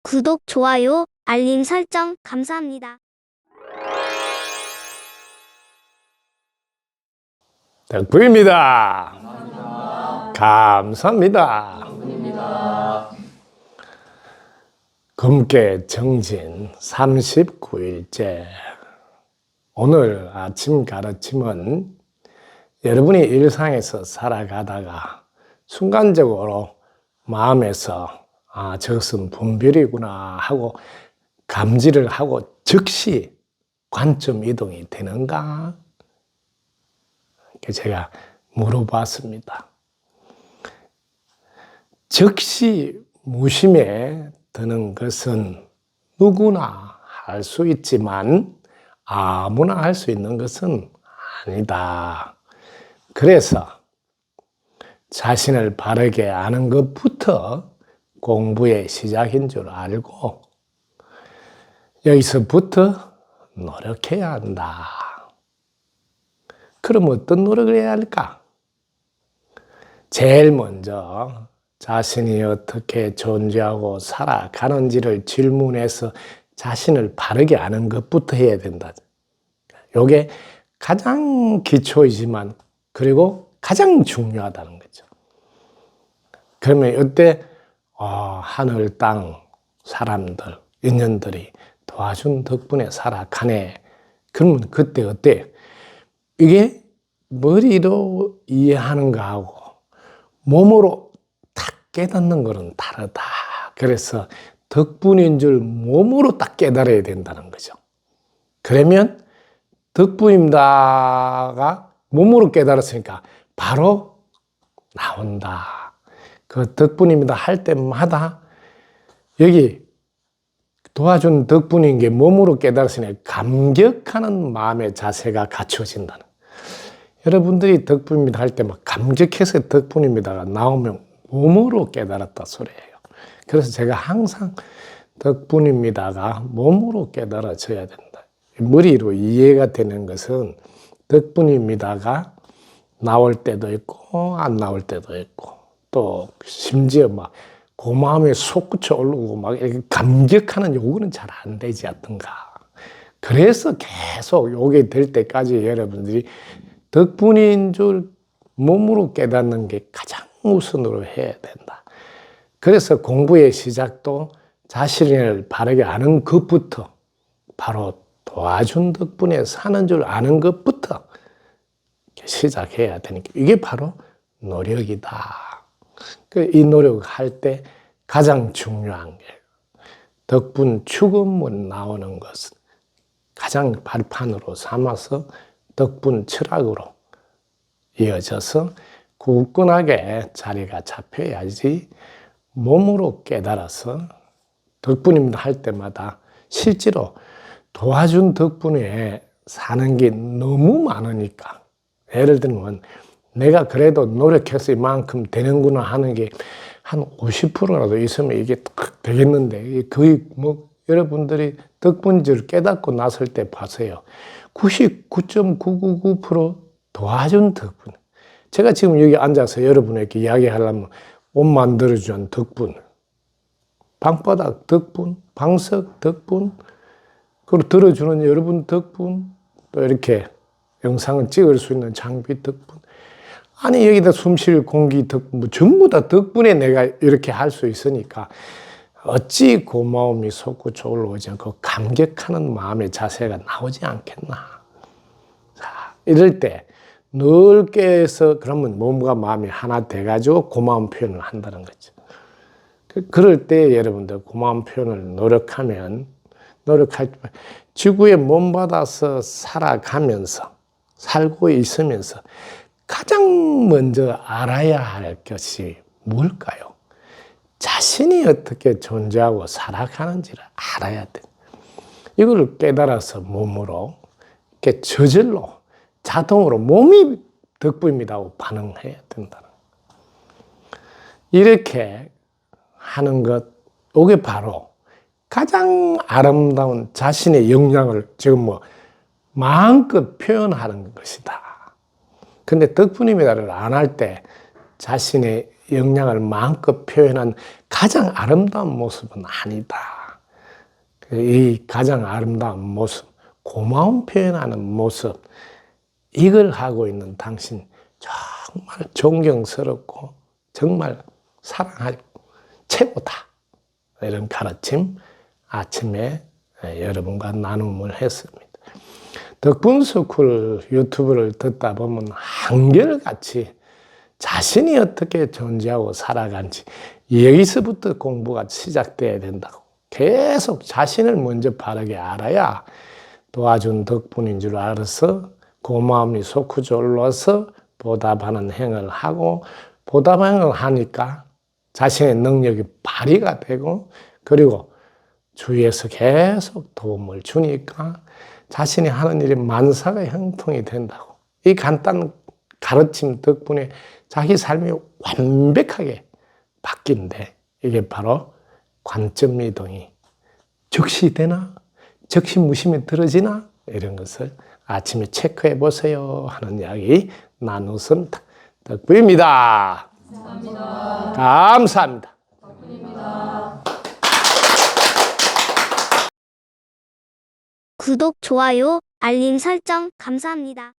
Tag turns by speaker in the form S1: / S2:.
S1: 구독, 좋아요, 알림 설정 감사합니다.
S2: 덕부입니다. 감사합니다. 금계 정진 39일째. 오늘 아침 가르침은 여러분이 일상에서 살아가다가 순간적으로 마음에서 저것은 분별이구나 하고 감지를 하고 즉시 관점 이동이 되는가? 제가 물어봤습니다. 즉시 무심에 드는 것은 누구나 할 수 있지만 아무나 할 수 있는 것은 아니다. 그래서 자신을 바르게 아는 것부터 공부의 시작인 줄 알고 여기서부터 노력해야 한다. 그럼 어떤 노력을 해야 할까? 제일 먼저 자신이 어떻게 존재하고 살아가는지를 질문해서 자신을 바르게 아는 것부터 해야 된다. 이게 가장 기초이지만 그리고 가장 중요하다는 거죠. 그러면 이때 하늘, 땅, 사람들, 인연들이 도와준 덕분에 살아가네. 그러면 그때 어때? 이게 머리로 이해하는 거하고 몸으로 딱 깨닫는 거는 다르다. 그래서 덕분인 줄 몸으로 딱 깨달아야 된다는 거죠. 그러면 덕분입니다가 몸으로 깨달았으니까 바로 나온다. 그 덕분입니다 할 때마다 여기 도와준 덕분인 게 몸으로 깨달았으니 감격하는 마음의 자세가 갖춰진다는. 여러분들이 덕분입니다 할 때 막 감격해서 덕분입니다가 나오면 몸으로 깨달았다 소리예요. 그래서 제가 항상 덕분입니다가 몸으로 깨달아져야 된다. 머리로 이해가 되는 것은 덕분입니다가 나올 때도 있고 안 나올 때도 있고 또 심지어 막 고마움에 솟구쳐 오르고 막 이렇게 감격하는 요거는 잘 안 되지 않던가. 그래서 계속 요게 될 때까지 여러분들이 덕분인 줄 몸으로 깨닫는 게 가장 우선으로 해야 된다. 그래서 공부의 시작도 자신을 바르게 아는 것부터 바로 도와준 덕분에 사는 줄 아는 것부터 시작해야 되니까 이게 바로 노력이다. 이 노력할 때 가장 중요한 게 덕분 축음문 나오는 것은 가장 발판으로 삼아서 덕분 철학으로 이어져서 굳건하게 자리가 잡혀야지 몸으로 깨달아서 덕분입니다 할 때마다 실제로 도와준 덕분에 사는 게 너무 많으니까 예를 들면 내가 그래도 노력해서 이만큼 되는구나 하는 게 한 50%라도 있으면 이게 딱 되겠는데 거의 뭐 여러분들이 덕분인지를 깨닫고 났을 때 봐서요. 99.999% 도와준 덕분. 제가 지금 여기 앉아서 여러분에게 이야기하려면 옷 만들어준 덕분, 방바닥 덕분, 방석 덕분, 그리고 들어주는 여러분 덕분, 또 이렇게 영상을 찍을 수 있는 장비 덕분. 아니 여기다 숨쉴 공기 덕분, 뭐 전부 다 덕분에 내가 이렇게 할 수 있으니까 어찌 고마움이 솟구쳐 올라오지 않고 감격하는 마음의 자세가 나오지 않겠나. 자, 이럴 때 넓게 해서 그러면 몸과 마음이 하나 돼가지고 고마운 표현을 한다는 거죠. 그럴 때 여러분들 고마운 표현을 노력할 때 지구에 몸받아서 살아가면서 살고 있으면서 가장 먼저 알아야 할 것이 뭘까요? 자신이 어떻게 존재하고 살아가는지를 알아야 돼. 이걸 깨달아서 몸으로 이렇게 저절로 자동으로 몸이 덕분입니다 하고 반응해야 된다는. 이렇게 하는 것, 이게 바로 가장 아름다운 자신의 역량을 지금 마음껏 표현하는 것이다. 근데 덕분입니다를 안 할 때 자신의 역량을 마음껏 표현한 가장 아름다운 모습은 아니다. 이 가장 아름다운 모습, 고마움 표현하는 모습, 이걸 하고 있는 당신 정말 존경스럽고 정말 사랑하고 최고다. 이런 가르침 아침에 여러분과 나눔을 했습니다. 덕분스쿨 유튜브를 듣다 보면 한결같이 자신이 어떻게 존재하고 살아간지 여기서부터 공부가 시작돼야 된다고. 계속 자신을 먼저 바르게 알아야 도와준 덕분인 줄 알아서 고마움이 솟구쳐올라서 보답하는 행을 하고, 보답하는 행을 하니까 자신의 능력이 발휘가 되고, 그리고 주위에서 계속 도움을 주니까 자신이 하는 일이 만사가 형통이 된다고. 이 간단한 가르침 덕분에 자기 삶이 완벽하게 바뀐대. 이게 바로 관점 이동이 즉시 되나? 즉시 무심히 들어지나? 이런 것을 아침에 체크해 보세요 하는 이야기 나누었습니다. 덕분입니다. 감사합니다. 감사합니다. 덕분입니다.
S1: 구독, 좋아요, 알림 설정 감사합니다.